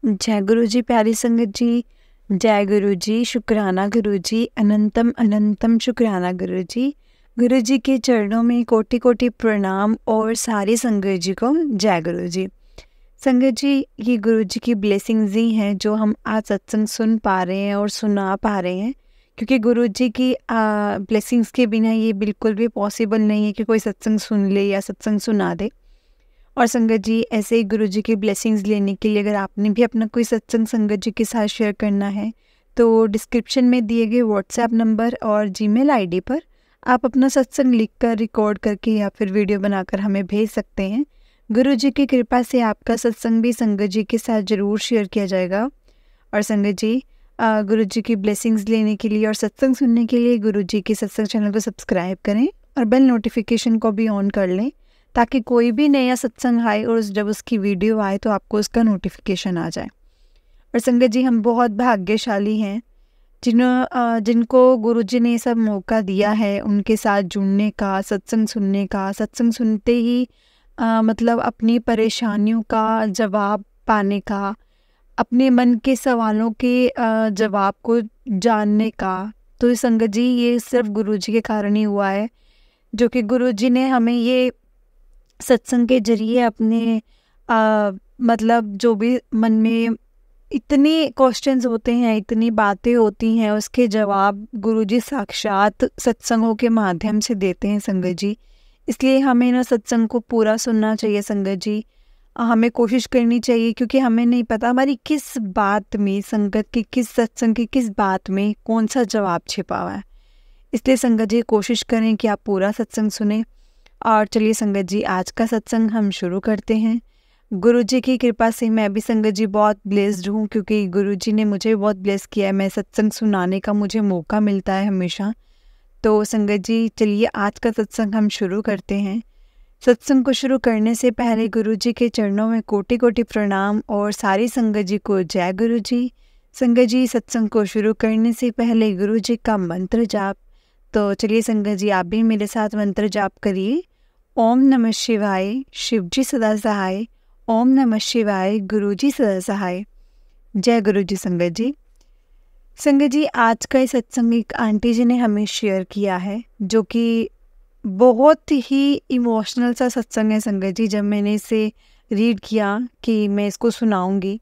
जय गुरु जी, प्यारी संगत जी। जय गुरु जी, शुक्राना गुरु जी, अनंतम अनंतम शुक्राना गुरु जी। गुरु जी के चरणों में कोटि कोटि प्रणाम और सारी संगत जी को जय गुरु जी। संगत जी, ये गुरु जी की ब्लेसिंग्स ही हैं जो हम आज सत्संग सुन पा रहे हैं और सुना पा रहे हैं, क्योंकि गुरु जी की ब्लेसिंग्स के बिना ये बिल्कुल भी पॉसिबल नहीं है कि कोई सत्संग सुन ले या सत्संग सुना दे। और संगत जी, ऐसे ही गुरु जी की ब्लेसिंग्स लेने के लिए अगर आपने भी अपना कोई सत्संग संगत जी के साथ शेयर करना है तो डिस्क्रिप्शन में दिए गए व्हाट्सएप नंबर और जीमेल आईडी पर आप अपना सत्संग लिखकर रिकॉर्ड करके या फिर वीडियो बनाकर हमें भेज सकते हैं। गुरु जी की कृपा से आपका सत्संग भी संगत जी के साथ ज़रूर शेयर किया जाएगा। और संगत जी, गुरु जी की ब्लेसिंग्स लेने के लिए और सत्संग सुनने के लिए गुरु जी के सत्संग चैनल को सब्सक्राइब करें और बेल नोटिफिकेशन को भी ऑन कर लें, ताकि कोई भी नया सत्संग आए और जब उसकी वीडियो आए तो आपको उसका नोटिफिकेशन आ जाए। और संगत जी, हम बहुत भाग्यशाली हैं जिनको गुरुजी ने सब मौका दिया है उनके साथ जुड़ने का, सत्संग सुनने का, सत्संग सुनते ही मतलब अपनी परेशानियों का जवाब पाने का, अपने मन के सवालों के जवाब को जानने का। तो संगत जी, ये सिर्फ गुरुजी के कारण ही हुआ है, जो कि गुरुजी ने हमें ये सत्संग के जरिए अपने मतलब जो भी मन में इतने क्वेश्चंस होते हैं, इतनी बातें होती हैं, उसके जवाब गुरुजी साक्षात सत्संगों के माध्यम से देते हैं संगत जी। इसलिए हमें ना सत्संग को पूरा सुनना चाहिए संगत जी। हमें कोशिश करनी चाहिए, क्योंकि हमें नहीं पता हमारी किस बात में, संगत की किस सत्संग की किस बात में कौन सा जवाब छिपा हुआ है। इसलिए संगत जी, कोशिश करें कि आप पूरा सत्संग सुने। और चलिए संगत जी, आज का सत्संग हम शुरू करते हैं। गुरु जी की कृपा से मैं भी संगत जी बहुत ब्लेस्ड हूँ, क्योंकि गुरु जी ने मुझे बहुत ब्लेस किया है। मैं सत्संग सुनाने का मुझे मौका मिलता है हमेशा। तो संगत जी, चलिए आज का सत्संग हम शुरू करते हैं। सत्संग को शुरू करने से पहले गुरु जी के चरणों में कोटि कोटि प्रणाम और सारी संगत जी को जय गुरु जी। संगत जी, सत्संग को शुरू करने से पहले गुरु जी का मंत्र जाप। तो चलिए संगत जी, आप भी मेरे साथ मंत्र जाप करिए। ओम नमः शिवाय, शिव जी सदा सहाय। ओम नमः शिवाय, गुरु जी सदा सहाय। जय गुरु जी। संगत जी, संगत जी, आज का ये सत्संग एक आंटी जी ने हमें शेयर किया है, जो कि बहुत ही इमोशनल सा सत्संग है संगत जी। जब मैंने इसे रीड किया कि मैं इसको सुनाऊंगी,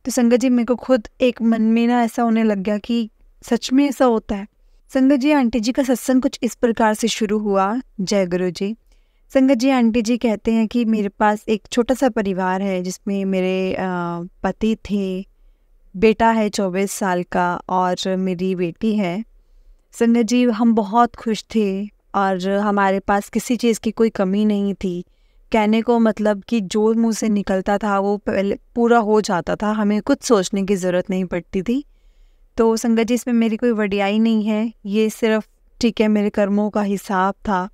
तो संगत जी, मेरे को खुद एक मन में ना ऐसा होने लग गया कि सच में ऐसा होता है। संगत जी, आंटी जी का सत्संग कुछ इस प्रकार से शुरू हुआ। जय गुरु जी। संगत जी, आंटी जी कहते हैं कि मेरे पास एक छोटा सा परिवार है, जिसमें मेरे पति थे, बेटा है 24 साल का और मेरी बेटी है। संगत जी, हम बहुत खुश थे और हमारे पास किसी चीज़ की कोई कमी नहीं थी। कहने को मतलब कि जो मुंह से निकलता था वो पहले पूरा हो जाता था, हमें कुछ सोचने की ज़रूरत नहीं पड़ती थी। तो संगत जी, इसमें मेरी कोई वडियाई नहीं है, ये सिर्फ ठीक है मेरे कर्मों का हिसाब था।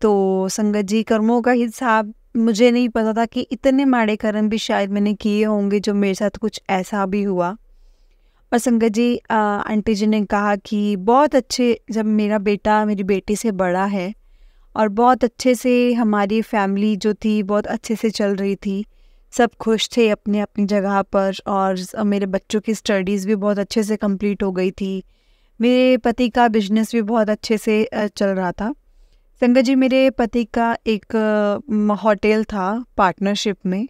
तो संगत जी, कर्मों का हिसाब, मुझे नहीं पता था कि इतने माड़े कर्म भी शायद मैंने किए होंगे जो मेरे साथ कुछ ऐसा भी हुआ। और संगत जी, आंटी जी ने कहा कि बहुत अच्छे, जब मेरा बेटा मेरी बेटी से बड़ा है और बहुत अच्छे से हमारी फैमिली जो थी बहुत अच्छे से चल रही थी, सब खुश थे अपनी अपनी जगह पर, और मेरे बच्चों की स्टडीज़ भी बहुत अच्छे से कंप्लीट हो गई थी। मेरे पति का बिजनेस भी बहुत अच्छे से चल रहा था। संगत जी, मेरे पति का एक होटल था पार्टनरशिप में।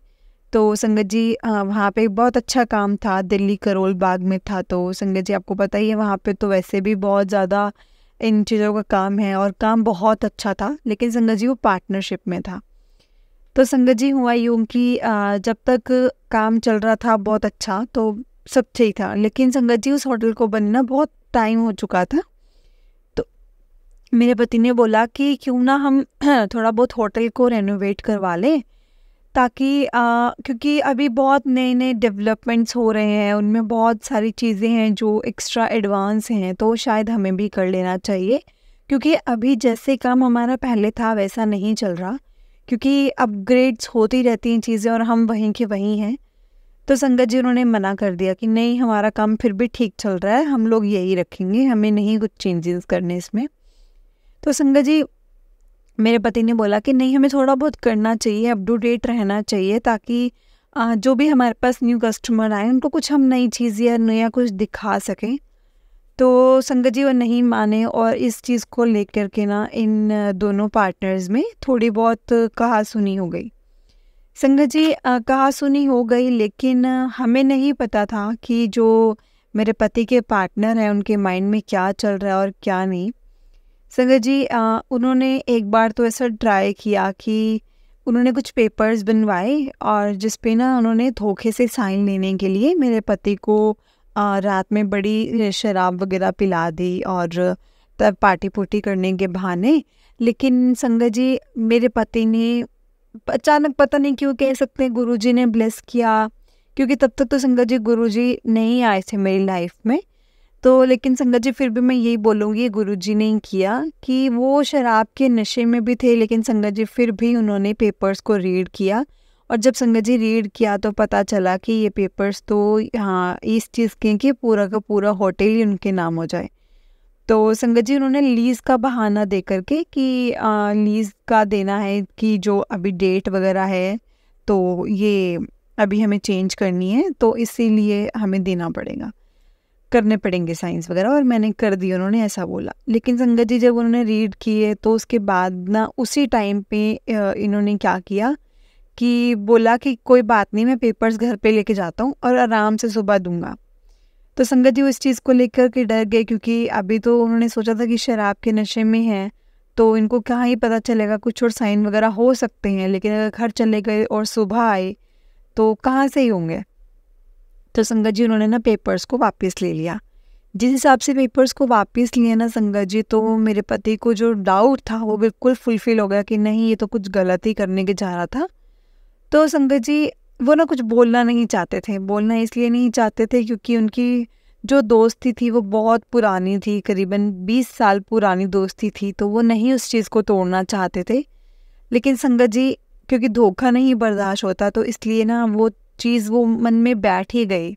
तो संगत जी, वहाँ पे बहुत अच्छा काम था, दिल्ली करोल बाग में था। तो संगत जी, आपको पता ही है वहाँ पे तो वैसे भी बहुत ज़्यादा इन चीज़ों का काम है और काम बहुत अच्छा था, लेकिन संगत जी वो पार्टनरशिप में था। तो संगत जी, हुआ यूँ कि जब तक काम चल रहा था बहुत अच्छा, तो सब ठीक था, लेकिन संगत जी उस होटल को बनना बहुत टाइम हो चुका था। तो मेरे पति ने बोला कि क्यों ना हम थोड़ा बहुत होटल को रेनोवेट करवा लें, ताकि क्योंकि अभी बहुत नए नए डेवलपमेंट्स हो रहे हैं, उनमें बहुत सारी चीज़ें हैं जो एक्स्ट्रा एडवांस हैं, तो शायद हमें भी कर लेना चाहिए। क्योंकि अभी जैसे काम हमारा पहले था वैसा नहीं चल रहा, क्योंकि अपग्रेड्स होती रहती हैं चीज़ें और हम वहीं के वहीं हैं। तो संगत जी, उन्होंने मना कर दिया कि नहीं, हमारा काम फिर भी ठीक चल रहा है, हम लोग यही रखेंगे, हमें नहीं कुछ चेंजेस करने इसमें। तो संगत जी, मेरे पति ने बोला कि नहीं, हमें थोड़ा बहुत करना चाहिए, अप टू डेट रहना चाहिए, ताकि जो भी हमारे पास न्यू कस्टमर आए उनको कुछ हम नई चीज़ या नया कुछ दिखा सकें। तो संगत जी वो नहीं माने और इस चीज़ को लेकर के ना इन दोनों पार्टनर्स में थोड़ी बहुत कहा-सुनी हो गई। संगत जी कहा-सुनी हो गई, लेकिन हमें नहीं पता था कि जो मेरे पति के पार्टनर हैं उनके माइंड में क्या चल रहा है और क्या नहीं। संगत जी उन्होंने एक बार तो ऐसा ट्राई किया कि उन्होंने कुछ पेपर्स बनवाए और जिस पे ना उन्होंने धोखे से साइन लेने के लिए मेरे पति को रात में बड़ी शराब वगैरह पिला दी और तब पार्टी पुर्टी करने के बहाने। लेकिन संगत जी मेरे पति ने अचानक पता नहीं क्यों कह सकते हैं गुरुजी ने ब्लेस किया, क्योंकि तब तक तो संगत जी गुरुजी नहीं आए थे मेरी लाइफ में। तो लेकिन संगत जी फिर भी मैं यही बोलूँगी गुरुजी ने ही किया कि वो शराब के नशे में भी थे, लेकिन संगत जी फिर भी उन्होंने पेपर्स को रीड किया। और जब संगत जी रीड किया तो पता चला कि ये पेपर्स तो हाँ इस चीज़ के कि पूरा का पूरा होटल ही उनके नाम हो जाए। तो संगत जी उन्होंने लीज़ का बहाना दे करके कि लीज़ का देना है कि जो अभी डेट वगैरह है तो ये अभी हमें चेंज करनी है, तो इसीलिए हमें देना पड़ेगा, करने पड़ेंगे साइंस वगैरह, और मैंने कर दी, उन्होंने ऐसा बोला। लेकिन संगत जी जब उन्होंने रीड किए तो उसके बाद ना उसी टाइम पे इन्होंने क्या किया कि बोला कि कोई बात नहीं, मैं पेपर्स घर पे लेके जाता हूँ और आराम से सुबह दूंगा। तो संगत जी इस चीज़ को लेकर के डर गए, क्योंकि अभी तो उन्होंने सोचा था कि शराब के नशे में हैं तो इनको कहाँ ही पता चलेगा, कुछ और साइन वगैरह हो सकते हैं, लेकिन अगर घर चले गए और सुबह आए तो कहाँ से ही होंगे। तो संगत जी उन्होंने ना पेपर्स को वापस ले लिया। जिस हिसाब से पेपर्स को वापस लिए ना संगत जी, तो मेरे पति को जो डाउट था वो बिल्कुल फुलफिल हो गया कि नहीं ये तो कुछ गलत ही करने के जा रहा था। तो संगत जी वो ना कुछ बोलना नहीं चाहते थे। बोलना इसलिए नहीं चाहते थे क्योंकि उनकी जो दोस्ती थी वो बहुत पुरानी थी, करीबन 20 साल पुरानी दोस्ती थी, तो वो नहीं उस चीज़ को तोड़ना चाहते थे। लेकिन संगत जी क्योंकि धोखा नहीं बर्दाश्त होता तो इसलिए ना वो चीज़ वो मन में बैठ ही गई,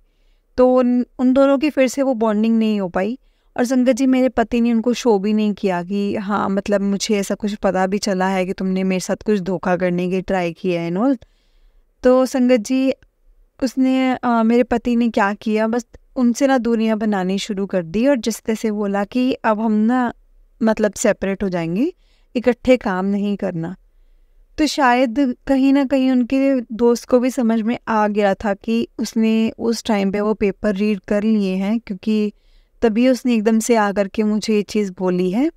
तो उन दोनों की फिर से वो बॉन्डिंग नहीं हो पाई। और संगत जी मेरे पति ने उनको शो भी नहीं किया कि हाँ मतलब मुझे ऐसा कुछ पता भी चला है कि तुमने मेरे साथ कुछ धोखा करने की ट्राई किया है एंड ऑल। तो संगत जी उसने मेरे पति ने क्या किया, बस उनसे ना दूरियां बनानी शुरू कर दी और जिस तरह से बोला कि अब हम ना मतलब सेपरेट हो जाएंगे, इकट्ठे काम नहीं करना। तो शायद कहीं ना कहीं उनके दोस्त को भी समझ में आ गया था कि उसने उस टाइम पे वो पेपर रीड कर लिए हैं, क्योंकि तभी उसने एकदम से आकर के मुझे ये चीज़ बोली है।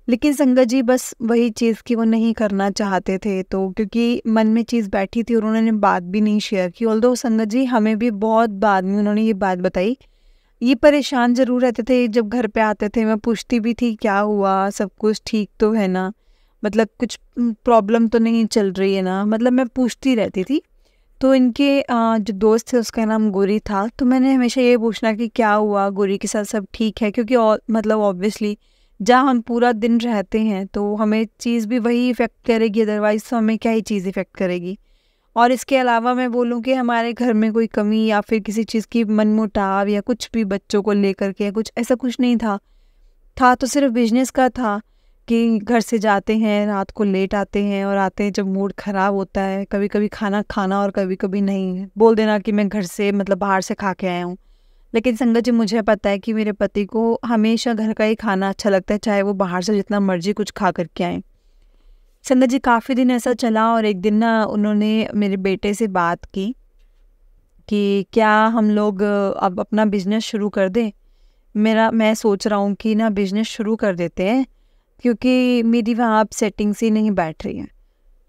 लेकिन संगत जी बस वही चीज़ कि वो नहीं करना चाहते थे, तो क्योंकि मन में चीज़ बैठी थी और उन्होंने बात भी नहीं शेयर की। ऑल्दो संगत जी हमें भी बहुत बाद में उन्होंने ये बात बताई। ये परेशान ज़रूर रहते थे, जब घर पे आते थे मैं पूछती भी थी क्या हुआ, सब कुछ ठीक तो है ना, मतलब कुछ प्रॉब्लम तो नहीं चल रही है ना, मतलब मैं पूछती रहती थी। तो इनके जो दोस्त थे उसका नाम गोरी था, तो मैंने हमेशा ये पूछना कि क्या हुआ, गोरी के साथ सब ठीक है, क्योंकि मतलब ऑब्वियसली जहाँ हम पूरा दिन रहते हैं तो हमें चीज़ भी वही इफ़ेक्ट करेगी, अदरवाइज़ तो हमें क्या ही चीज़ इफ़ेक्ट करेगी। और इसके अलावा मैं बोलूँ कि हमारे घर में कोई कमी या फिर किसी चीज़ की मनमुटाव या कुछ भी बच्चों को लेकर के कुछ ऐसा कुछ नहीं था। था तो सिर्फ बिजनेस का था कि घर से जाते हैं, रात को लेट आते हैं और आते हैं जब मूड ख़राब होता है, कभी कभी खाना खाना और कभी कभी नहीं, बोल देना कि मैं घर से मतलब बाहर से खा के आया हूँ। लेकिन संगत जी मुझे पता है कि मेरे पति को हमेशा घर का ही खाना अच्छा लगता है, चाहे वो बाहर से जितना मर्जी कुछ खा करके आए। संगत जी काफ़ी दिन ऐसा चला और एक दिन ना उन्होंने मेरे बेटे से बात की कि क्या हम लोग अब अपना बिजनेस शुरू कर दें। मैं सोच रहा हूँ कि ना बिजनेस शुरू कर देते हैं, क्योंकि मेरी वहाँ अब सेटिंग्स ही नहीं बैठ रही हैं।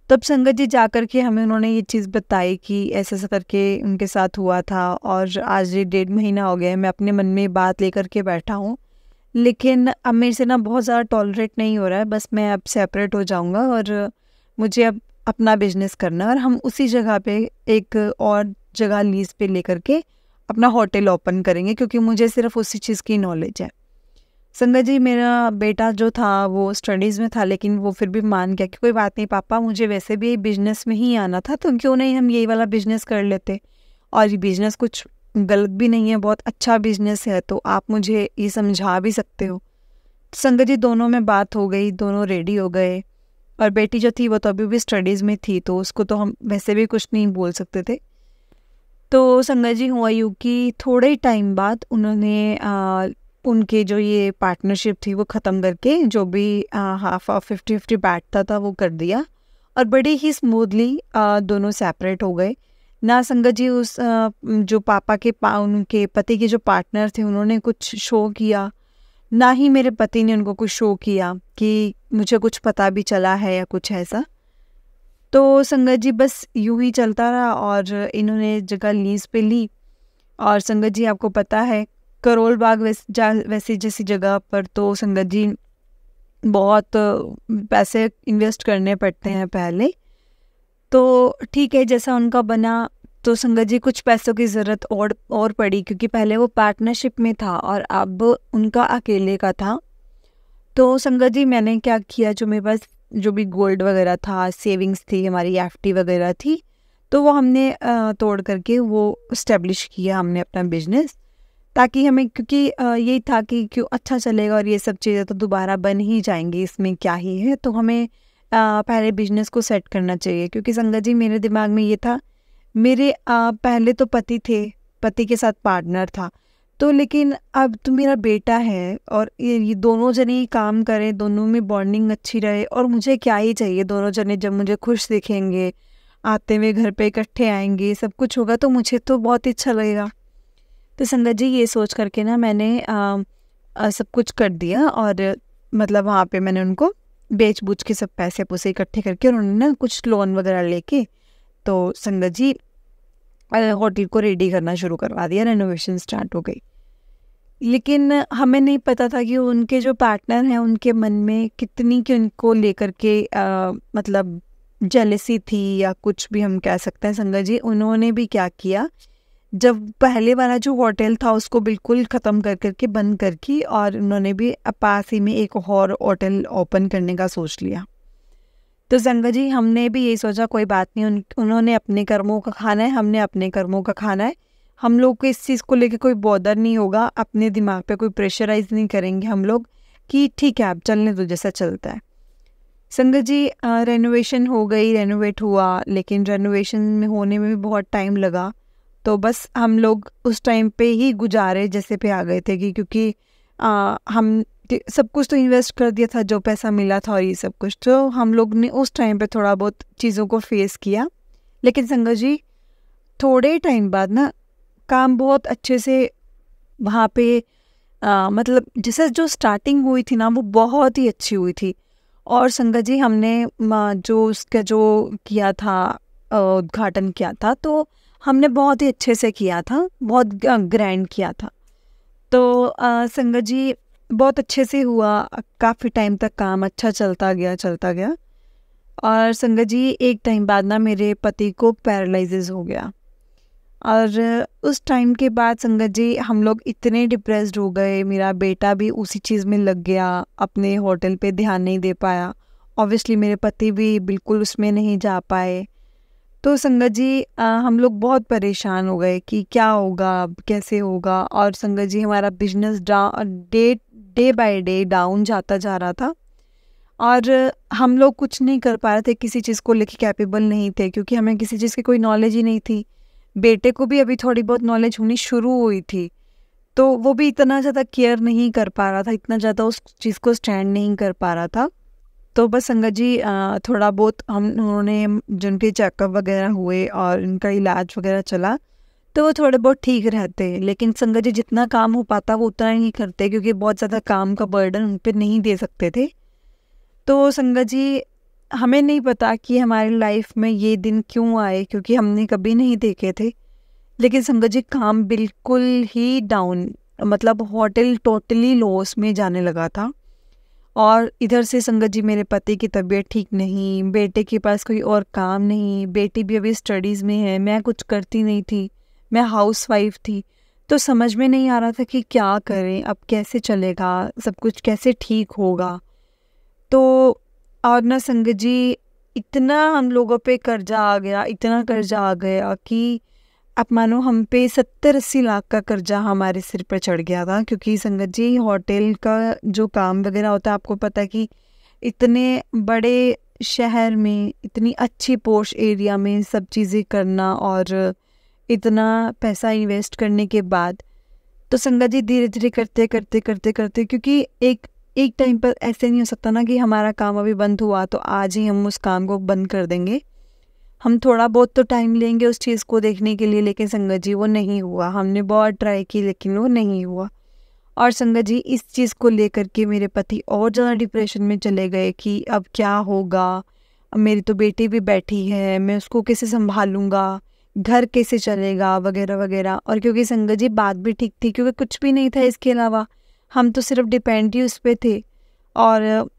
तब संगत जी जाकर के हमें उन्होंने ये चीज़ बताई कि ऐसा ऐसा करके उनके साथ हुआ था और आज ये 1.5 महीना हो गया है, मैं अपने मन में बात लेकर के बैठा हूँ, लेकिन अब मेरे से ना बहुत ज़्यादा टॉलरेट नहीं हो रहा है, बस मैं अब सेपरेट हो जाऊँगा और मुझे अब अपना बिजनेस करना है और हम उसी जगह पे एक और जगह लीज पे लेकर के अपना होटल ओपन करेंगे, क्योंकि मुझे सिर्फ उसी चीज़ की नॉलेज है। संगत जी मेरा बेटा जो था वो स्टडीज़ में था, लेकिन वो फिर भी मान गया कि कोई बात नहीं पापा, मुझे वैसे भी बिजनेस में ही आना था, तो क्यों नहीं हम यही वाला बिजनेस कर लेते, और ये बिजनेस कुछ गलत भी नहीं है, बहुत अच्छा बिजनेस है, तो आप मुझे ये समझा भी सकते हो। संगत जी दोनों में बात हो गई, दोनों रेडी हो गए, और बेटी जो थी वो तो अभी भी स्टडीज़ में थी, तो उसको तो हम वैसे भी कुछ नहीं बोल सकते थे। तो संगत जी हुआ यूँ कि थोड़े ही टाइम बाद उन्होंने उनके जो ये पार्टनरशिप थी वो ख़त्म करके जो भी हाफ ऑफ 50-50 बैठता था वो कर दिया और बड़े ही स्मूथली दोनों सेपरेट हो गए। ना संगत जी उस जो पापा के उनके पति के जो पार्टनर थे उन्होंने कुछ शो किया, ना ही मेरे पति ने उनको कुछ शो किया कि मुझे कुछ पता भी चला है या कुछ ऐसा। तो संगत जी बस यूँ ही चलता रहा और इन्होंने जगह लीज़ पे ली और संगत जी आपको पता है करोल बाग वैसी जैसी जगह पर तो संगत जी बहुत पैसे इन्वेस्ट करने पड़ते हैं पहले। तो ठीक है, जैसा उनका बना तो संगत जी कुछ पैसों की ज़रूरत और पड़ी क्योंकि पहले वो पार्टनरशिप में था और अब उनका अकेले का था। तो संगत जी मैंने क्या किया, जो मेरे पास जो भी गोल्ड वगैरह था, सेविंग्स थी, हमारी एफडी वगैरह थी, तो वो हमने तोड़ करके वो इस्टेब्लिश किया हमने अपना बिजनेस, ताकि हमें क्योंकि यही था कि क्यों अच्छा चलेगा और ये सब चीज़ें तो दोबारा बन ही जाएंगी, इसमें क्या ही है। तो हमें पहले बिजनेस को सेट करना चाहिए क्योंकि संगत जी मेरे दिमाग में ये था, मेरे पहले तो पति थे, पति के साथ पार्टनर था, तो लेकिन अब तो मेरा बेटा है और ये दोनों जने ही काम करें, दोनों में बॉन्डिंग अच्छी रहे और मुझे क्या ही चाहिए, दोनों जने जब मुझे खुश दिखेंगे, आते हुए घर पे इकट्ठे आएंगे, सब कुछ होगा तो मुझे तो बहुत ही अच्छा लगेगा। तो संगत जी ये सोच करके ना मैंने सब कुछ कर दिया और मतलब वहाँ पे मैंने उनको बेच बूझ के सब पैसे पूसे इकट्ठे करके उन्होंने ना कुछ लोन वगैरह लेके तो संगत जी होटल को रेडी करना शुरू करवा दिया, रेनोवेशन स्टार्ट हो गई। लेकिन हमें नहीं पता था कि उनके जो पार्टनर हैं उनके मन में कितनी कि उनको लेकर के मतलब जेलसी थी या कुछ भी हम कह सकते हैं। संगत जी उन्होंने भी क्या किया, जब पहले वाला जो होटल था उसको बिल्कुल ख़त्म कर करके बंद करके और उन्होंने भी पास ही में एक और होटल ओपन करने का सोच लिया। तो संगत जी हमने भी यही सोचा कोई बात नहीं, उन्होंने अपने कर्मों का खाना है, हमने अपने कर्मों का खाना है, हम लोग को इस चीज़ को लेके कोई बॉदर नहीं होगा, अपने दिमाग पे कोई प्रेशराइज नहीं करेंगे हम लोग कि ठीक है अब चलने दो जैसा चलता है। संगत जी रेनोवेशन हो गई, रेनोवेट हुआ, लेकिन रेनोवेशन में होने में भी बहुत टाइम लगा। तो बस हम लोग उस टाइम पे ही गुजारे जैसे पे आ गए थे कि क्योंकि हम सब कुछ तो इन्वेस्ट कर दिया था, जो पैसा मिला था और ये सब कुछ, तो हम लोग ने उस टाइम पे थोड़ा बहुत चीज़ों को फेस किया। लेकिन संगत जी थोड़े टाइम बाद ना काम बहुत अच्छे से वहाँ पे मतलब जैसे जो स्टार्टिंग हुई थी ना वो बहुत ही अच्छी हुई थी। और संगत जी हमने जो उसका जो किया था उद्घाटन किया था तो हमने बहुत ही अच्छे से किया था, बहुत ग्रैंड किया था। तो संगत जी बहुत अच्छे से हुआ, काफ़ी टाइम तक काम अच्छा चलता गया। और संगत जी एक टाइम बाद ना मेरे पति को पैरालिसिस हो गया और उस टाइम के बाद संगत जी हम लोग इतने डिप्रेस्ड हो गए, मेरा बेटा भी उसी चीज़ में लग गया, अपने होटल पे ध्यान नहीं दे पाया, ऑब्वियसली मेरे पति भी बिल्कुल उसमें नहीं जा पाए। तो संगत जी हम लोग बहुत परेशान हो गए कि क्या होगा, कैसे होगा। और संगत जी हमारा business day by day down जाता जा रहा था और हम लोग कुछ नहीं कर पा रहे थे, किसी चीज़ को लेके कैपेबल नहीं थे क्योंकि हमें किसी चीज़ की कोई नॉलेज ही नहीं थी। बेटे को भी अभी थोड़ी बहुत नॉलेज होनी शुरू हुई थी, तो वो भी इतना ज़्यादा केयर नहीं कर पा रहा था, इतना ज़्यादा उस चीज़ को स्टैंड नहीं कर पा रहा था। तो बस संगत जी थोड़ा बहुत उन्होंने जिनके चेकअप वगैरह हुए और उनका इलाज वगैरह चला तो वो थोड़े बहुत ठीक रहते। लेकिन संगत जी जितना काम हो पाता वो उतना ही करते क्योंकि बहुत ज़्यादा काम का बर्डन उन पर नहीं दे सकते थे। तो संगत जी हमें नहीं पता कि हमारी लाइफ में ये दिन क्यों आए क्योंकि हमने कभी नहीं देखे थे। लेकिन संगत जी काम बिल्कुल ही डाउन, मतलब होटल टोटली लॉस में जाने लगा था। और इधर से संगत जी मेरे पति की तबीयत ठीक नहीं, बेटे के पास कोई और काम नहीं, बेटी भी अभी स्टडीज़ में है, मैं कुछ करती नहीं थी, मैं हाउसवाइफ थी। तो समझ में नहीं आ रहा था कि क्या करें, अब कैसे चलेगा, सब कुछ कैसे ठीक होगा। तो और ना संगत जी इतना हम लोगों पे कर्जा आ गया, इतना कर्जा आ गया कि अब मानो हम पे 70-80 लाख का कर्जा हमारे सिर पर चढ़ गया था क्योंकि संगत जी होटल का जो काम वगैरह होता है आपको पता है कि इतने बड़े शहर में इतनी अच्छी पोश एरिया में सब चीज़ें करना और इतना पैसा इन्वेस्ट करने के बाद। तो संगत जी धीरे धीरे करते करते करते करते, क्योंकि एक एक टाइम पर ऐसे नहीं हो सकता ना कि हमारा काम अभी बंद हुआ तो आज ही हम उस काम को बंद कर देंगे। हम थोड़ा बहुत तो टाइम लेंगे उस चीज़ को देखने के लिए, लेकिन संगत जी वो नहीं हुआ। हमने बहुत ट्राई की लेकिन वो नहीं हुआ। और संगत जी इस चीज़ को लेकर के मेरे पति और ज़्यादा डिप्रेशन में चले गए कि अब क्या होगा, अब मेरी तो बेटी भी बैठी है, मैं उसको कैसे संभालूंगा, घर कैसे चलेगा, वगैरह वगैरह। और क्योंकि संगत जी बात भी ठीक थी, क्योंकि कुछ भी नहीं था इसके अलावा, हम तो सिर्फ डिपेंड ही उस पर थे। और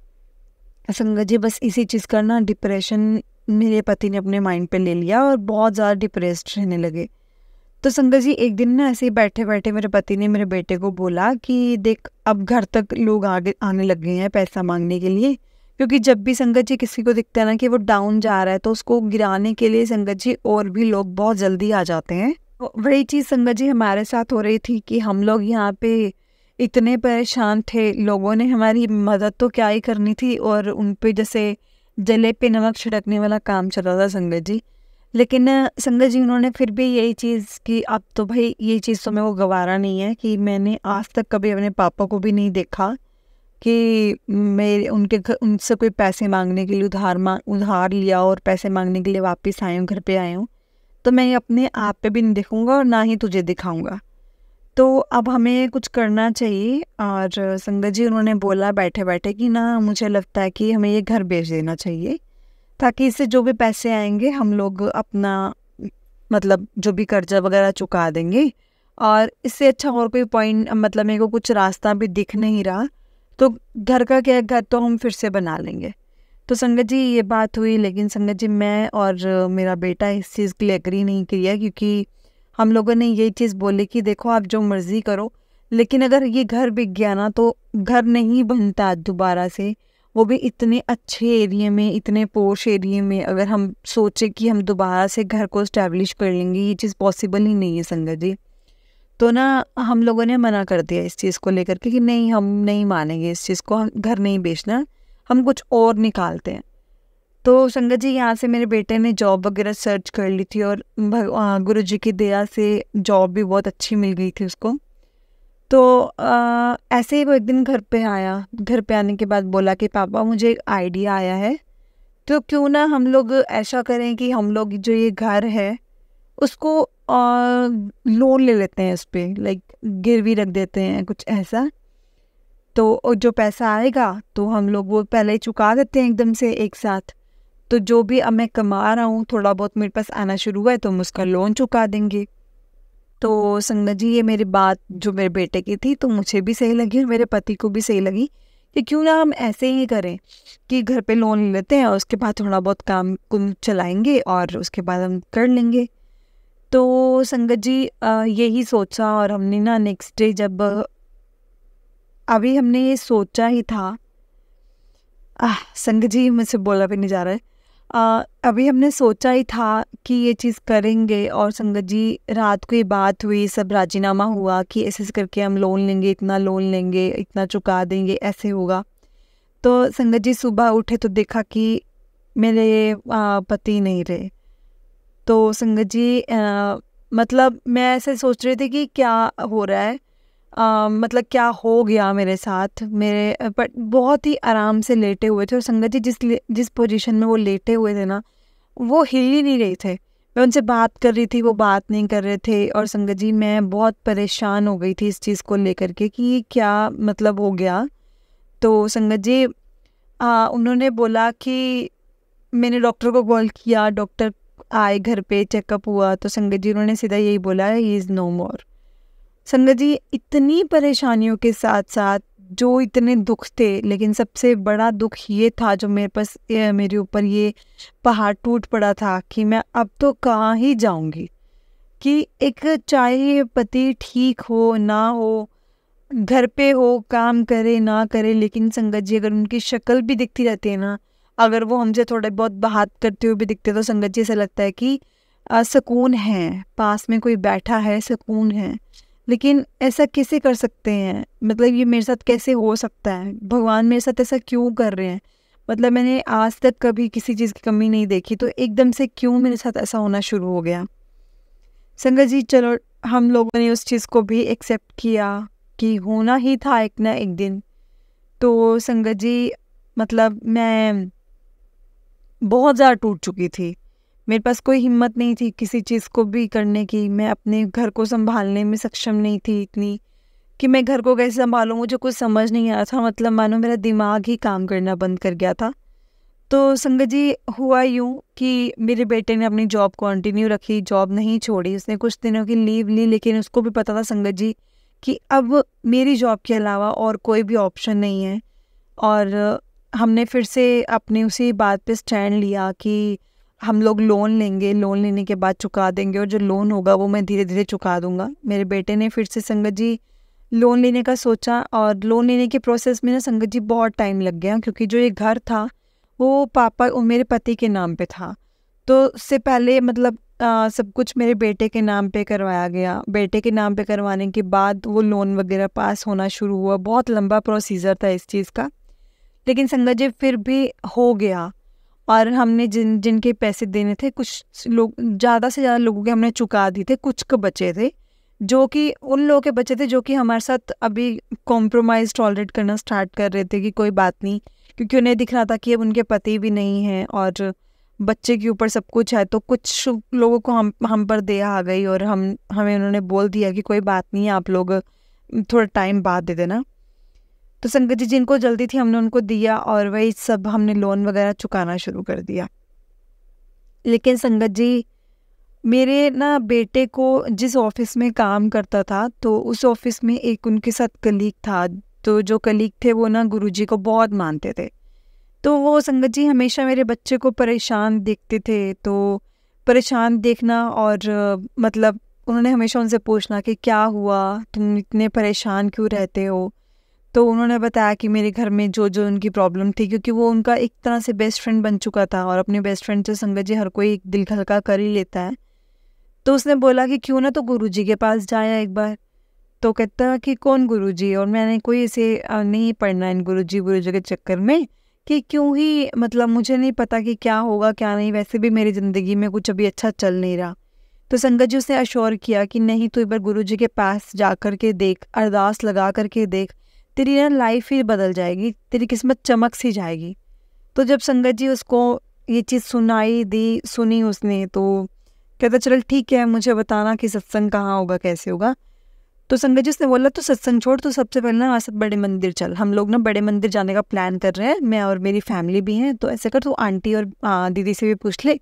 संगत जी बस इसी चीज़ का ना डिप्रेशन मेरे पति ने अपने माइंड पे ले लिया और बहुत ज़्यादा डिप्रेस्ड रहने लगे। तो संगत जी एक दिन ना ऐसे ही बैठे बैठे मेरे पति ने मेरे बेटे को बोला कि देख, अब घर तक लोग आगे आने लग गए हैं पैसा मांगने के लिए। क्योंकि जब भी संगत जी किसी को दिखता है ना कि वो डाउन जा रहा है, तो उसको गिराने के लिए संगत जी और भी लोग बहुत जल्दी आ जाते हैं। तो वही चीज़ संगत जी हमारे साथ हो रही थी कि हम लोग यहाँ पे इतने परेशान थे, लोगों ने हमारी मदद तो क्या ही करनी थी, और उन पे जैसे जले पे नमक छिड़कने वाला काम चल रहा था संगत जी। लेकिन संगत जी उन्होंने फिर भी यही चीज़ कि अब तो भाई ये चीज़ तो मेरे को गवारा नहीं है कि मैंने आज तक कभी अपने पापा को भी नहीं देखा कि मेरे उनसे कोई पैसे मांगने के लिए उधार लिया और पैसे मांगने के लिए वापस आए हूँ, घर पे आए हूँ। तो मैं ये अपने आप पे भी नहीं दिखाऊंगा और ना ही तुझे दिखाऊंगा। तो अब हमें कुछ करना चाहिए। और संगत जी उन्होंने बोला बैठे बैठे कि ना मुझे लगता है कि हमें ये घर बेच देना चाहिए, ताकि इससे जो भी पैसे आएंगे हम लोग अपना मतलब जो भी कर्जा वगैरह चुका देंगे। और इससे अच्छा और कोई पॉइंट मतलब मेरे को कुछ रास्ता भी दिख नहीं रहा, तो घर का क्या, घर तो हम फिर से बना लेंगे। तो संगत जी ये बात हुई, लेकिन संगत जी मैं और मेरा बेटा इस चीज़ के लिए एग्री नहीं किया, क्योंकि हम लोगों ने यही चीज़ बोली कि देखो आप जो मर्ज़ी करो, लेकिन अगर ये घर बिक गया ना तो घर नहीं बनता दोबारा से, वो भी इतने अच्छे एरिया में, इतने पोश एरिया में। अगर हम सोचे कि हम दोबारा से घर को इस्टेब्लिश कर लेंगे, ये चीज़ पॉसिबल ही नहीं है संगत जी। तो ना हम लोगों ने मना कर दिया इस चीज़ को लेकर के कि नहीं, हम नहीं मानेंगे इस चीज़ को, हम घर नहीं बेचना, हम कुछ और निकालते हैं। तो संगत जी यहाँ से मेरे बेटे ने जॉब वगैरह सर्च कर ली थी, और गुरु जी की दया से जॉब भी बहुत अच्छी मिल गई थी उसको। तो ऐसे ही वो एक दिन घर पे आया। घर पे आने के बाद बोला कि पापा मुझे एक आइडिया आया है, तो क्यों ना हम लोग ऐसा करें कि हम लोग जो ये घर है उसको लोन ले लेते हैं, उस पर लाइक गिरवी रख देते हैं कुछ ऐसा। तो जो पैसा आएगा तो हम लोग वो पहले ही चुका देते हैं एकदम से एक साथ। तो जो भी अब मैं कमा रहा हूँ थोड़ा बहुत मेरे पास आना शुरू हुआ है तो हम उसका लोन चुका देंगे। तो संगत जी ये मेरी बात जो मेरे बेटे की थी तो मुझे भी सही लगी और मेरे पति को भी सही लगी कि क्यों ना हम ऐसे ही करें कि घर पे लोन ले लेते हैं और उसके बाद थोड़ा बहुत काम कुम चलाएंगे और उसके बाद हम कर लेंगे। तो संगत जी यही सोचा, और हमने ना नेक्स्ट डे जब अभी हमने ये सोचा ही था, संगत जी मुझसे बोला भी नहीं जा रहा है, अभी हमने सोचा ही था कि ये चीज़ करेंगे। और संगत जी रात को ये बात हुई, सब राजीनामा हुआ कि ऐसे ऐसे करके हम लोन लेंगे, इतना लोन लेंगे, इतना चुका देंगे, ऐसे होगा। तो संगत जी सुबह उठे तो देखा कि मेरे पति नहीं रहे। तो संगत जी मतलब मैं ऐसे सोच रही थी कि क्या हो रहा है, मतलब क्या हो गया मेरे साथ। मेरे बट बहुत ही आराम से लेटे हुए थे, और संगत जी जिस पोजीशन में वो लेटे हुए थे ना वो हिल ही नहीं रहे थे। मैं उनसे बात कर रही थी, वो बात नहीं कर रहे थे। और संगत जी मैं बहुत परेशान हो गई थी इस चीज़ को लेकर के कि क्या मतलब हो गया। तो संगत जी उन्होंने बोला कि मैंने डॉक्टर को कॉल किया, डॉक्टर आए घर पे, चेकअप हुआ, तो संगत जी उन्होंने सीधा यही बोला ही इज़ नो मोर। संगत जी इतनी परेशानियों के साथ साथ जो इतने दुख थे, लेकिन सबसे बड़ा दुख ये था जो मेरे ऊपर ये पहाड़ टूट पड़ा था कि मैं अब तो कहाँ ही जाऊंगी। कि एक चाहे पति ठीक हो ना हो, घर पे हो, काम करे ना करे, लेकिन संगत जी अगर उनकी शक्ल भी दिखती रहती है ना, अगर वो हमसे थोड़े बहुत बात करते हुए भी दिखते, तो संगत जी ऐसा लगता है कि सुकून है, पास में कोई बैठा है, सुकून है। लेकिन ऐसा कैसे कर सकते हैं, मतलब ये मेरे साथ कैसे हो सकता है, भगवान मेरे साथ ऐसा क्यों कर रहे हैं। मतलब मैंने आज तक कभी किसी चीज़ की कमी नहीं देखी, तो एकदम से क्यों मेरे साथ ऐसा होना शुरू हो गया। संगत जी चलो, हम लोगों ने उस चीज़ को भी एक्सेप्ट किया कि होना ही था एक ना एक दिन। तो संगत जी मतलब मैं बहुत ज़्यादा टूट चुकी थी। मेरे पास कोई हिम्मत नहीं थी किसी चीज़ को भी करने की। मैं अपने घर को सँभालने में सक्षम नहीं थी इतनी कि मैं घर को कैसे सँभालूँ, मुझे कुछ समझ नहीं आ रहा था। मतलब मानो मेरा दिमाग ही काम करना बंद कर गया था। तो संगत जी हुआ यूँ कि मेरे बेटे ने अपनी जॉब कंटिन्यू रखी, जॉब नहीं छोड़ी। उसने कुछ दिनों की लीव ली, लेकिन उसको भी पता था संगत जी कि अब मेरी जॉब के अलावा और कोई भी ऑप्शन नहीं है। और हमने फिर से अपनी उसी बात पे स्टैंड लिया कि हम लोग लोन लेंगे, लोन लेने के बाद चुका देंगे, और जो लोन होगा वो मैं धीरे-धीरे चुका दूँगा। मेरे बेटे ने फिर से संगत जी लोन लेने का सोचा, और लोन लेने के प्रोसेस में ना संगत जी बहुत टाइम लग गया, क्योंकि जो ये घर था वो पापा और मेरे पति के नाम पे था। तो उससे पहले मतलब सब कुछ मेरे बेटे के नाम पे करवाया गया। बेटे के नाम पे करवाने के बाद वो लोन वगैरह पास होना शुरू हुआ। बहुत लंबा प्रोसीजर था इस चीज़ का, लेकिन संगत जी फिर भी हो गया। और हमने जिनके पैसे देने थे, कुछ लोग, ज़्यादा से ज़्यादा लोगों के हमने चुका दिए थे, कुछ के बचे थे जो कि उन लोगों के बचे थे जो कि हमारे साथ अभी कॉम्प्रोमाइज़ टॉलरेट करना स्टार्ट कर रहे थे कि कोई बात नहीं, क्योंकि उन्हें दिख रहा था कि अब उनके पति भी नहीं हैं और बच्चे के ऊपर सब कुछ है। तो कुछ लोगों को हम पर दया आ गई, और हमें उन्होंने बोल दिया कि कोई बात नहीं, आप लोग थोड़ा टाइम बाद दे देना। तो संगत जी जिनको जल्दी थी हमने उनको दिया, और वही सब हमने लोन वगैरह चुकाना शुरू कर दिया। लेकिन संगत जी मेरे ना बेटे को जिस ऑफिस में काम करता था, तो उस ऑफिस में एक उनके साथ कलीग था। तो जो कलीग थे वो ना गुरुजी को बहुत मानते थे। तो वो संगत जी हमेशा मेरे बच्चे को परेशान देखते थे। तो परेशान देखना, और मतलब उन्होंने हमेशा उनसे पूछना कि क्या हुआ, तुम इतने परेशान क्यों रहते हो। तो उन्होंने बताया कि मेरे घर में जो जो उनकी प्रॉब्लम थी, क्योंकि वो उनका एक तरह से बेस्ट फ्रेंड बन चुका था, और अपने बेस्ट फ्रेंड से संगत जी हर कोई दिल हल्का कर ही लेता है। तो उसने बोला कि क्यों ना तो गुरुजी के पास जाया एक बार। तो कहता कि कौन गुरुजी, और मैंने कोई ऐसे नहीं पढ़ना इन गुरुजी गुरुजी के चक्कर में, कि क्यों ही, मतलब मुझे नहीं पता कि क्या होगा क्या नहीं, वैसे भी मेरी ज़िंदगी में कुछ अभी अच्छा चल नहीं रहा। तो संगत जी उसने अश्योर किया कि नहीं, तो एक बार गुरुजी के पास जा कर के देख, अरदास लगा करके देख, तेरी ना लाइफ ही बदल जाएगी, तेरी किस्मत चमक सी जाएगी। तो जब संगत जी उसको ये चीज़ सुनी उसने, तो कहता चल ठीक है, मुझे बताना कि सत्संग कहाँ होगा, कैसे होगा। तो संगत जी उसने बोला तो सत्संग छोड़, तो सबसे पहले ना हमारे साथ बड़े मंदिर चल, हम लोग ना बड़े मंदिर जाने का प्लान कर रहे हैं, मैं और मेरी फैमिली भी हैं। तो ऐसे कर, तू आंटी और दीदी से भी पूछ ले,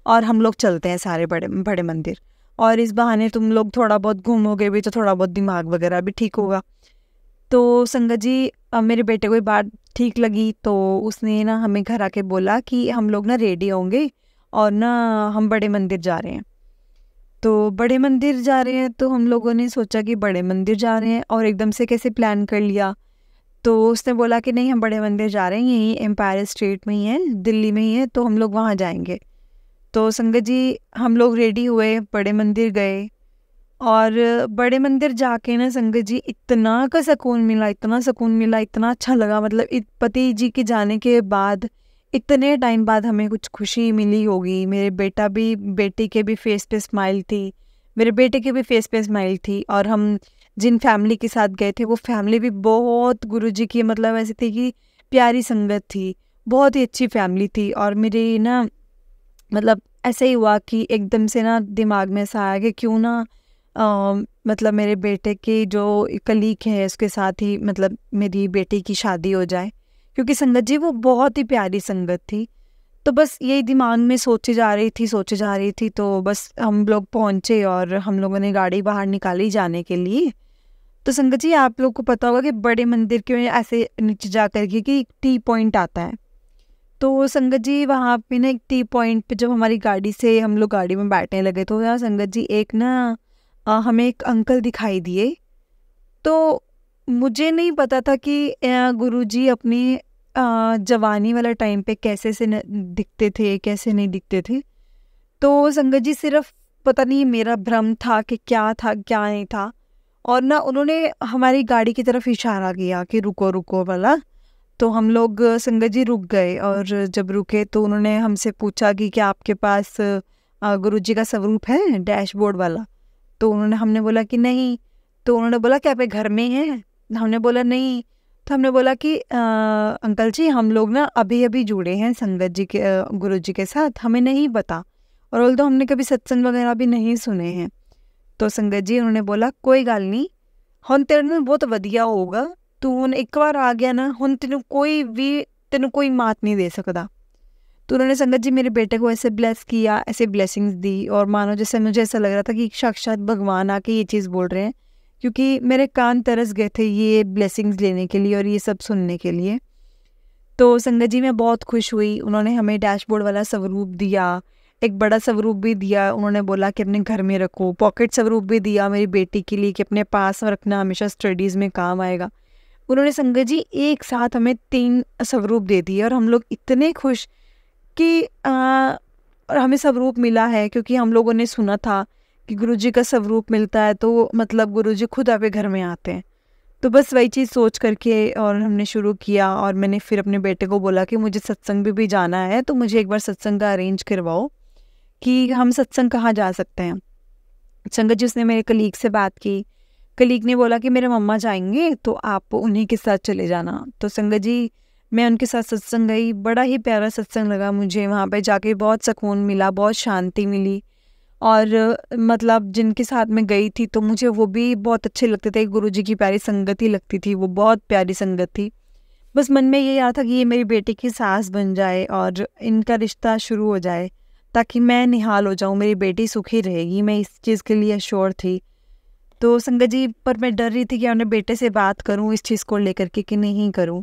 और हम लोग चलते हैं सारे बड़े बड़े मंदिर, और इस बहाने तुम लोग थोड़ा बहुत घूमोगे भी, तो थोड़ा बहुत दिमाग वगैरह भी ठीक होगा। तो संगत जी मेरे बेटे को ये बात ठीक लगी, तो उसने ना हमें घर आके बोला कि हम लोग ना रेडी होंगे, और ना हम बड़े मंदिर जा रहे हैं। तो बड़े मंदिर जा रहे हैं, तो हम लोगों ने सोचा कि बड़े मंदिर जा रहे हैं, और एकदम से कैसे प्लान कर लिया। तो उसने बोला कि नहीं, हम बड़े मंदिर जा रहे हैं, यहीं एम्पायर स्टेट में ही है, दिल्ली में ही है, तो हम लोग वहाँ जाएंगे। तो संगत जी हम लोग रेडी हुए, बड़े मंदिर गए, और बड़े मंदिर जाके ना संगत जी इतना का सुकून मिला, इतना सुकून मिला, इतना अच्छा लगा। मतलब पति जी के जाने के बाद इतने टाइम बाद हमें कुछ खुशी मिली होगी। मेरे बेटे के भी फेस पे स्माइल थी, मेरे बेटे के भी फेस पे स्माइल थी। और हम जिन फैमिली के साथ गए थे, वो फैमिली भी बहुत गुरुजी की, मतलब ऐसी थी कि प्यारी संगत थी, बहुत ही अच्छी फैमिली थी। और मेरी ना मतलब ऐसे ही हुआ कि एकदम से ना दिमाग में ऐसा आया कि क्यों ना मतलब मेरे बेटे के जो कलीग है उसके साथ ही मतलब मेरी बेटी की शादी हो जाए, क्योंकि संगत जी वो बहुत ही प्यारी संगत थी। तो बस यही दिमाग में सोची जा रही थी। तो बस हम लोग पहुँचे, और हम लोगों ने गाड़ी बाहर निकाली जाने के लिए। तो संगत जी आप लोग को पता होगा कि बड़े मंदिर के ऐसे नीचे जा कर के कि टी पॉइंट आता है। तो संगत जी वहाँ पे ना एक टी पॉइंट पे जब हमारी गाड़ी से हम लोग गाड़ी में बैठने लगे, तो यार संगत जी एक ना हमें एक अंकल दिखाई दिए। तो मुझे नहीं पता था कि गुरुजी अपनी जवानी वाला टाइम पे कैसे से दिखते थे, कैसे नहीं दिखते थे। तो संगत जी सिर्फ पता नहीं मेरा भ्रम था कि क्या था क्या नहीं था, और ना उन्होंने हमारी गाड़ी की तरफ इशारा किया कि रुको रुको वाला। तो हम लोग संगत जी रुक गए, और जब रुके तो उन्होंने हमसे पूछा कि क्या आपके पास गुरुजी का स्वरूप है, डैशबोर्ड वाला। तो हमने बोला कि नहीं। तो उन्होंने बोला कि आप एक घर में हैं? हमने बोला नहीं। तो हमने बोला कि अंकल जी हम लोग ना अभी अभी जुड़े हैं संगत जी के गुरु जी के साथ, हमें नहीं पता, और ऑल्दो हमने कभी सत्संग वगैरह भी नहीं सुने हैं। तो संगत जी उन्होंने बोला कोई गल नहीं, हुण तेरे नाल बहुत वधिया होगा, तू हुण एक बार आ गया ना, हुण तेनू कोई मात नहीं दे सकता। तो उन्होंने संगत जी मेरे बेटे को ऐसे ब्लेस किया, ऐसे ब्लेसिंग्स दी, और मानो जैसे मुझे ऐसा लग रहा था कि साक्षात भगवान आके ये चीज़ बोल रहे हैं, क्योंकि मेरे कान तरस गए थे ये ब्लेसिंग्स लेने के लिए और ये सब सुनने के लिए। तो संगत जी मैं बहुत खुश हुई। उन्होंने हमें डैशबोर्ड वाला स्वरूप दिया, एक बड़ा स्वरूप भी दिया। उन्होंने बोला कि अपने घर में रखो। पॉकेट स्वरूप भी दिया मेरी बेटी के लिए कि अपने पास रखना, हमेशा स्टडीज़ में काम आएगा। उन्होंने संगत जी एक साथ हमें 3 स्वरूप दे दिए, और हम लोग इतने खुश कि और हमें स्वरूप मिला है, क्योंकि हम लोगों ने सुना था कि गुरुजी का स्वरूप मिलता है तो मतलब गुरुजी खुद आपके घर में आते हैं। तो बस वही चीज़ सोच करके और हमने शुरू किया, और मैंने फिर अपने बेटे को बोला कि मुझे सत्संग भी जाना है, तो मुझे एक बार सत्संग का अरेंज करवाओ कि हम सत्संग कहाँ जा सकते हैं। संगत जी उसने मेरे कलीग से बात की। कलीग ने बोला कि मेरे मम्मा जाएंगे तो आप उन्हीं के साथ चले जाना। तो संगत जी मैं उनके साथ सत्संग गई। बड़ा ही प्यारा सत्संग लगा मुझे, वहाँ पे जाके बहुत सुकून मिला, बहुत शांति मिली। और मतलब जिनके साथ मैं गई थी तो मुझे वो भी बहुत अच्छे लगते थे। गुरुजी की प्यारी संगत ही लगती थी, वो बहुत प्यारी संगत थी। बस मन में ये याद था कि ये मेरी बेटी की सास बन जाए और इनका रिश्ता शुरू हो जाए, ताकि मैं निहाल हो जाऊँ, मेरी बेटी सुखी रहेगी। मैं इस चीज़ के लिए श्योर थी। तो संगत जी पर मैं डर रही थी कि अपने बेटे से बात करूँ इस चीज़ को लेकर के कि नहीं करूँ।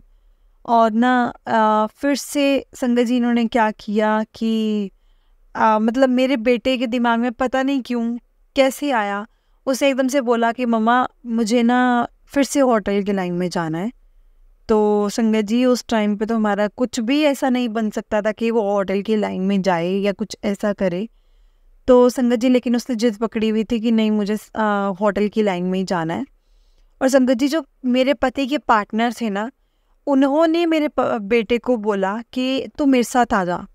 और ना फिर से संगत जी इन्होंने क्या किया कि मतलब मेरे बेटे के दिमाग में पता नहीं क्यों कैसे आया, उसने एकदम से बोला कि मम्मा मुझे ना फिर से होटल की लाइन में जाना है। तो संगत जी उस टाइम पे तो हमारा कुछ भी ऐसा नहीं बन सकता था कि वो होटल की लाइन में जाए या कुछ ऐसा करे। तो संगत जी लेकिन उसने जिद पकड़ी हुई थी कि नहीं, मुझे होटल की लाइन में ही जाना है। और संगत जी जो मेरे पति के पार्टनर थे ना, उन्होंने मेरे बेटे को बोला कि तू मेरे साथ आ जा,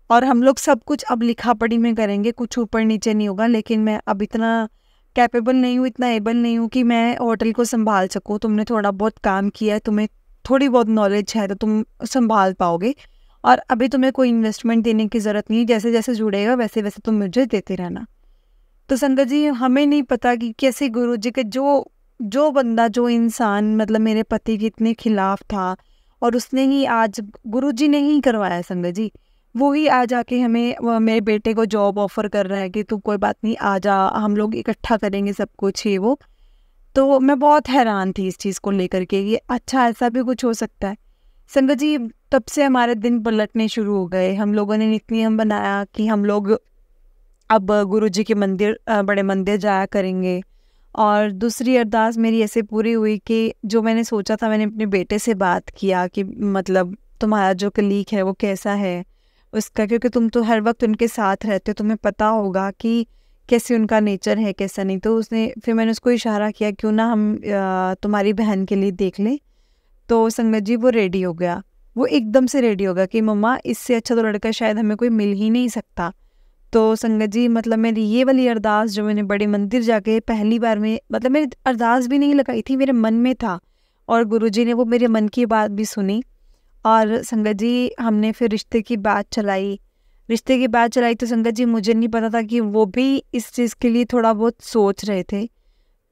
और हम लोग सब कुछ अब लिखा पढ़ी में करेंगे, कुछ ऊपर नीचे नहीं होगा। लेकिन मैं अब इतना कैपेबल नहीं हूँ, इतना एबल नहीं हूँ कि मैं होटल को संभाल सकूँ। तुमने थोड़ा बहुत काम किया है, तुम्हें थोड़ी बहुत नॉलेज है, तो तुम संभाल पाओगे, और अभी तुम्हें कोई इन्वेस्टमेंट देने की ज़रूरत नहीं, जैसे जैसे जुड़ेगा वैसे वैसे तुम मुझे देते रहना। तो संगत जी हमें नहीं पता कि कैसे गुरु जी के जो बंदा, जो इंसान मतलब मेरे पति के इतने खिलाफ था, और उसने ही आज गुरु जी ने ही करवाया संगत जी, वो ही आज आके हमें मेरे बेटे को जॉब ऑफर कर रहा है कि तू कोई बात नहीं आ जा, हम लोग इकट्ठा करेंगे सब कुछ ये वो। तो मैं बहुत हैरान थी इस चीज़ को लेकर के, ये अच्छा ऐसा भी कुछ हो सकता है। संगत जी तब से हमारे दिन पलटने शुरू हो गए। हम लोगों ने नित्य नियम बनाया कि हम लोग अब गुरु जी के मंदिर, बड़े मंदिर जाया करेंगे। और दूसरी अरदास मेरी ऐसे पूरी हुई कि जो मैंने सोचा था, मैंने अपने बेटे से बात किया कि मतलब तुम्हारा जो कलीग है वो कैसा है उसका, क्योंकि तुम तो हर वक्त उनके साथ रहते हो, तुम्हें पता होगा कि कैसे उनका नेचर है कैसा नहीं। तो फिर मैंने उसको इशारा किया क्यों ना हम तुम्हारी बहन के लिए देख लें। तो संगत जी वो रेडी हो गया, वो एकदम से रेडी हो गया कि मम्मा इससे अच्छा तो लड़का शायद हमें कोई मिल ही नहीं सकता। तो संगत जी मतलब मेरी ये वाली अरदास जो मैंने बड़े मंदिर जाके पहली बार में, मतलब मेरी अरदास भी नहीं लगाई थी, मेरे मन में था, और गुरुजी ने वो मेरे मन की बात भी सुनी। और संगत जी हमने फिर रिश्ते की बात चलाई तो संगत जी मुझे नहीं पता था कि वो भी इस चीज़ के लिए थोड़ा बहुत सोच रहे थे।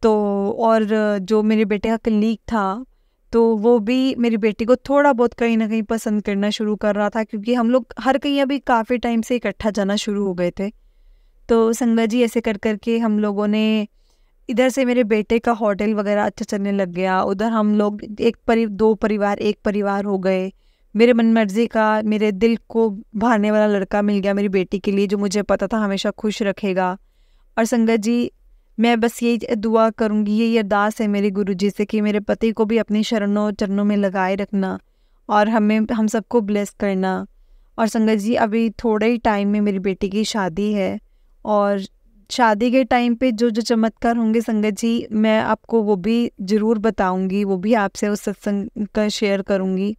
तो और जो मेरे बेटे का कलीग था, तो वो भी मेरी बेटी को थोड़ा बहुत कहीं ना कहीं पसंद करना शुरू कर रहा था, क्योंकि हम लोग हर कहीं अभी काफ़ी टाइम से इकट्ठा जाना शुरू हो गए थे। तो संगत जी ऐसे कर करके हम लोगों ने इधर से मेरे बेटे का होटल वगैरह अच्छा चलने लग गया, उधर हम लोग दो परिवार एक परिवार हो गए। मेरे मन मर्जी का, मेरे दिल को भाने वाला लड़का मिल गया मेरी बेटी के लिए, जो मुझे पता था हमेशा खुश रखेगा। और संगत जी मैं बस यही दुआ करूँगी, यही अरदास है मेरे गुरुजी से कि मेरे पति को भी अपनी चरणों में लगाए रखना, और हम सबको ब्लेस करना। और संगत जी अभी थोड़े ही टाइम में मेरी बेटी की शादी है, और शादी के टाइम पे जो जो चमत्कार होंगे संगत जी मैं आपको वो भी ज़रूर बताऊंगी, वो भी आपसे उस सत्संग का शेयर करूंगी।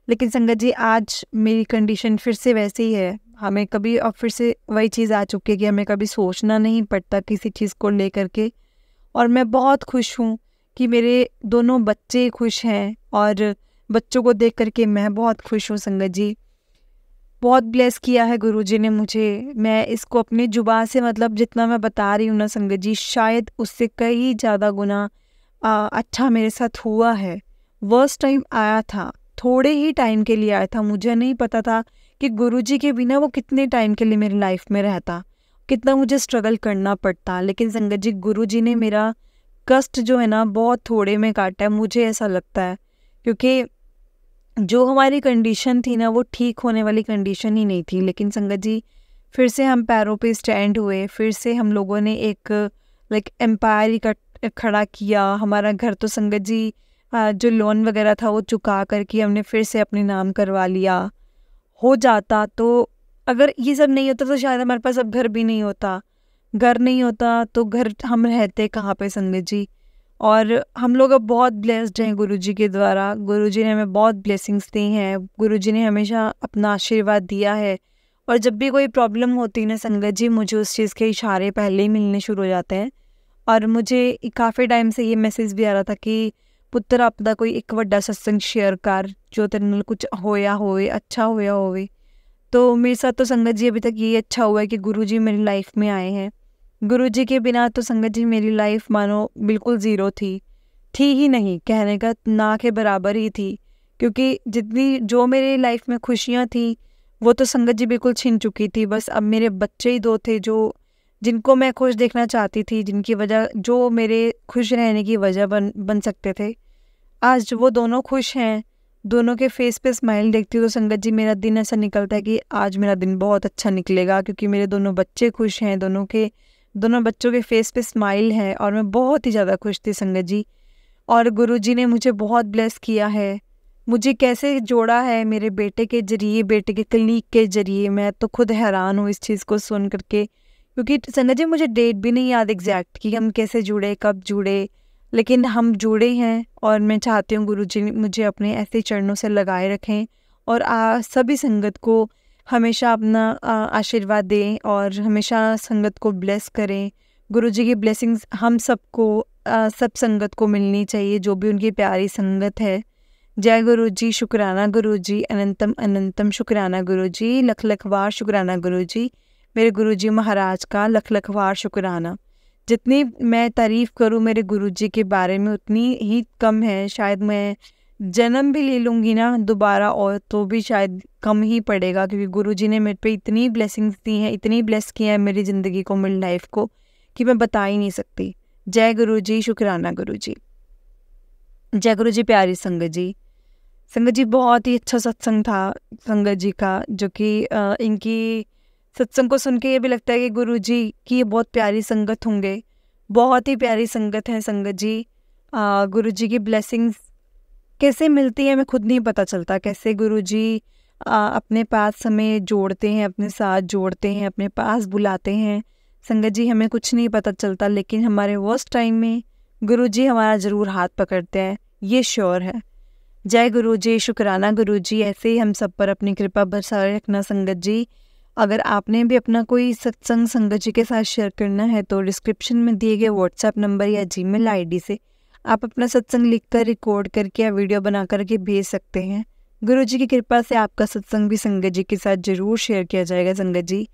लेकिन संगत जी आज मेरी कंडीशन फिर से वैसी ही है, हमें कभी, और फिर से वही चीज़ आ चुकी है कि हमें कभी सोचना नहीं पड़ता किसी चीज़ को लेकर के। और मैं बहुत खुश हूँ कि मेरे दोनों बच्चे खुश हैं, और बच्चों को देख कर के मैं बहुत खुश हूँ संगत जी। बहुत ब्लेस किया है गुरुजी ने मुझे। मैं इसको अपनी जुबान से, मतलब जितना मैं बता रही हूँ ना संगत जी, शायद उससे कई ज़्यादा गुना अच्छा मेरे साथ हुआ है। वर्स्ट टाइम आया था, थोड़े ही टाइम के लिए आया था। मुझे नहीं पता था कि गुरुजी के बिना वो कितने टाइम के लिए मेरी लाइफ में रहता, कितना मुझे स्ट्रगल करना पड़ता। लेकिन संगत जी, गुरुजी ने मेरा कष्ट जो है ना बहुत थोड़े में काटा है, मुझे ऐसा लगता है। क्योंकि जो हमारी कंडीशन थी ना, वो ठीक होने वाली कंडीशन ही नहीं थी। लेकिन संगत जी, फिर से हम पैरों पे स्टैंड हुए, फिर से हम लोगों ने एक लाइक एम्पायर ही खड़ा किया। हमारा घर तो संगत जी जो लोन वगैरह था वो चुका करके हमने फिर से अपने नाम करवा लिया। हो जाता तो, अगर ये सब नहीं होता तो शायद हमारे पास अब घर भी नहीं होता। घर नहीं होता तो घर हम रहते कहाँ पे संगत जी। और हम लोग अब बहुत ब्लेस्ड हैं गुरुजी के द्वारा। गुरुजी ने हमें बहुत ब्लेसिंग्स दी हैं। गुरुजी ने हमेशा अपना आशीर्वाद दिया है। और जब भी कोई प्रॉब्लम होती है ना संगत जी, मुझे उस चीज़ के इशारे पहले ही मिलने शुरू हो जाते हैं। और मुझे काफ़ी टाइम से ये मैसेज भी आ रहा था कि पुत्र आपदा कोई एक ਵੱਡਾ सत्संग शेयर कर, जो तेरे नाल कुछ होया होवे, अच्छा होया होवे। तो मेरे साथ तो संगत जी अभी तक ये अच्छा हुआ है कि गुरुजी मेरी लाइफ में आए हैं। गुरुजी के बिना तो संगत जी मेरी लाइफ मानो बिल्कुल ज़ीरो थी ही नहीं, कहने का ना के बराबर ही थी। क्योंकि जितनी जो मेरी लाइफ में खुशियाँ थी वो तो संगत जी बिल्कुल छिन चुकी थी। बस अब मेरे बच्चे ही 2 थे जो जिनको मैं खुश देखना चाहती थी, जिनकी वजह, जो मेरे खुश रहने की वजह बन सकते थे। आज वो दोनों खुश हैं, दोनों के फेस पे स्माइल देखती हूँ तो संगत जी मेरा दिन ऐसा निकलता है कि आज मेरा दिन बहुत अच्छा निकलेगा। क्योंकि मेरे दोनों बच्चे खुश हैं, दोनों बच्चों के फेस पे स्माइल है, और मैं बहुत ही ज़्यादा खुश थी संगत जी। और गुरुजी ने मुझे बहुत ब्लेस किया है। मुझे कैसे जोड़ा है मेरे बेटे के ज़रिए, बेटे के कलीग के ज़रिए, मैं तो खुद हैरान हूँ इस चीज़ को सुन करके। क्योंकि संगत जी मुझे डेट भी नहीं याद एग्जैक्ट कि हम कैसे जुड़े, कब जुड़े, लेकिन हम जुड़े हैं। और मैं चाहती हूँ गुरुजी मुझे अपने ऐसे चरणों से लगाए रखें, और सभी संगत को हमेशा अपना आशीर्वाद दें, और हमेशा संगत को ब्लेस करें। गुरुजी की ब्लेसिंग्स हम सबको, सब संगत को मिलनी चाहिए, जो भी उनकी प्यारी संगत है। जय गुरुजी, शुक्राना गुरुजी, अनंतम अनंतम शुक्राना गुरुजी, लख लख बार शुक्राना गुरुजी। मेरे गुरुजी महाराज का लख लख बार शुक्राना। जितनी मैं तारीफ़ करूँ मेरे गुरुजी के बारे में उतनी ही कम है। शायद मैं जन्म भी ले लूँगी ना दोबारा, और तो भी शायद कम ही पड़ेगा। क्योंकि गुरुजी ने मेरे पे इतनी ब्लेसिंग्स दी हैं, इतनी ब्लेस किया है मेरी ज़िंदगी को, मेरी लाइफ को, कि मैं बता ही नहीं सकती। जय गुरुजी, शुक्राना गुरुजी। जय गुरुजी। प्यारी संगत जी, संगत जी बहुत ही अच्छा सत्संग था संगत जी का, जो कि इनकी सत्संग को सुन के ये भी लगता है कि गुरुजी की ये बहुत प्यारी संगत होंगे। बहुत ही प्यारी संगत है संगत जी। गुरुजी की ब्लेसिंग्स कैसे मिलती है, मैं खुद नहीं पता चलता। कैसे गुरुजी अपने पास हमें जोड़ते हैं, अपने साथ जोड़ते हैं, अपने पास बुलाते हैं। संगत जी हमें कुछ नहीं पता चलता, लेकिन हमारे वर्स्ट टाइम में गुरुजी हमारा ज़रूर हाथ पकड़ते हैं, ये श्योर है। जय गुरुजी, शुक्राना गुरुजी। ऐसे ही हम सब पर अपनी कृपा बरसाए रखना संगत जी। अगर आपने भी अपना कोई सत्संग संगत जी के साथ शेयर करना है तो डिस्क्रिप्शन में दिए गए व्हाट्सएप नंबर या जीमेल आईडी से आप अपना सत्संग लिखकर, रिकॉर्ड करके या वीडियो बना करके भेज सकते हैं। गुरुजी की कृपा से आपका सत्संग भी संगत जी के साथ जरूर शेयर किया जाएगा संगत जी।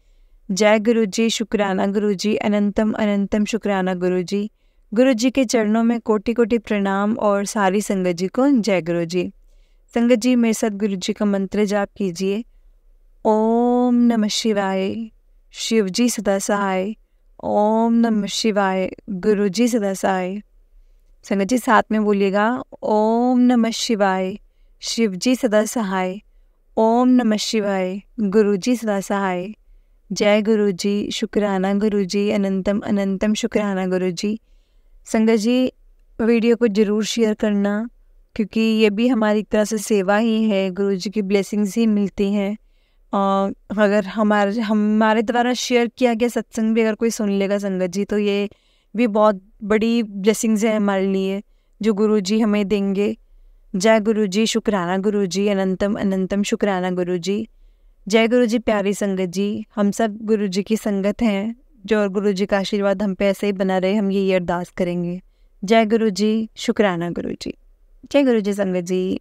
जय गुरुजी, शुक्राना गुरुजी, अनंतम अनंतम शुक्राना गुरुजी। गुरुजी के चरणों में कोटि कोटि प्रणाम, और सारी संगत जी को जय गुरुजी। संगत जी मेरे साथ गुरुजी का मंत्र जाप कीजिए। ओम नमः शिवाय, शिवजी सदा सहाय। ओम नमः शिवाय, गुरुजी सदा सहाय। संगत जी साथ में बोलिएगा, ओम नमः शिवाय, शिवजी सदा सहाय। ओम नमः शिवाय, गुरुजी सदा सहाय। जय गुरुजी, शुक्राना गुरुजी, अनंतम अनंतम शुक्राना गुरुजी। संगत जी वीडियो को ज़रूर शेयर करना, क्योंकि ये भी हमारी तरह से सेवा ही है, गुरुजी की ब्लेसिंग्स ही मिलती हैं। अगर हमारे द्वारा शेयर किया गया सत्संग भी अगर कोई सुन लेगा संगत जी, तो ये भी बहुत बड़ी ब्लेसिंग्स है हमारे लिए, जो गुरुजी हमें देंगे। जय गुरुजी, शुक्राना गुरुजी, अनंतम अनंतम शुक्राना गुरुजी। जय गुरु जी। प्यारी संगत जी, हम सब गुरु जी की संगत हैं, जो और गुरु जी का आशीर्वाद हम पे ऐसे ही बना रहे, हम यही अरदास करेंगे। जय गुरु जी, शुक्राना गुरु जी। जय गुरु जी संगत जी।